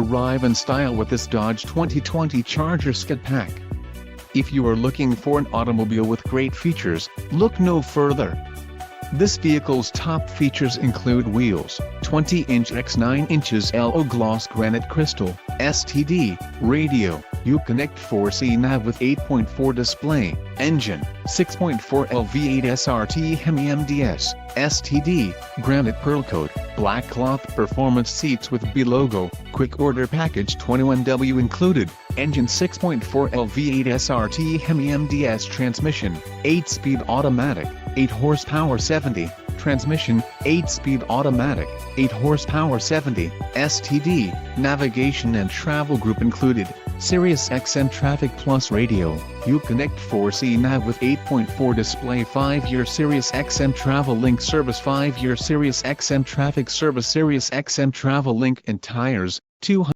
arrive in style with this Dodge 2020 Charger Scat Pack. If you are looking for an automobile with great features, look no further. This vehicle's top features include wheels, 20-inch x 9 inches LO gloss granite crystal, STD, radio, Uconnect 4C nav with 8.4 display, engine, 6.4 LV8 SRT Hemi MDS, STD, granite pearl coat, black cloth performance seats with B logo, quick order package 21W included, engine 6.4 LV8 SRT Hemi MDS transmission, 8-speed automatic, 8 horsepower 70, transmission, 8-speed automatic, 8 horsepower 70, STD, navigation and travel group included, Sirius XM Traffic Plus radio, Uconnect 4C nav with 8.4 display 5-year Sirius XM Travel Link service 5-year Sirius XM Traffic service Sirius XM Travel Link and tires, 200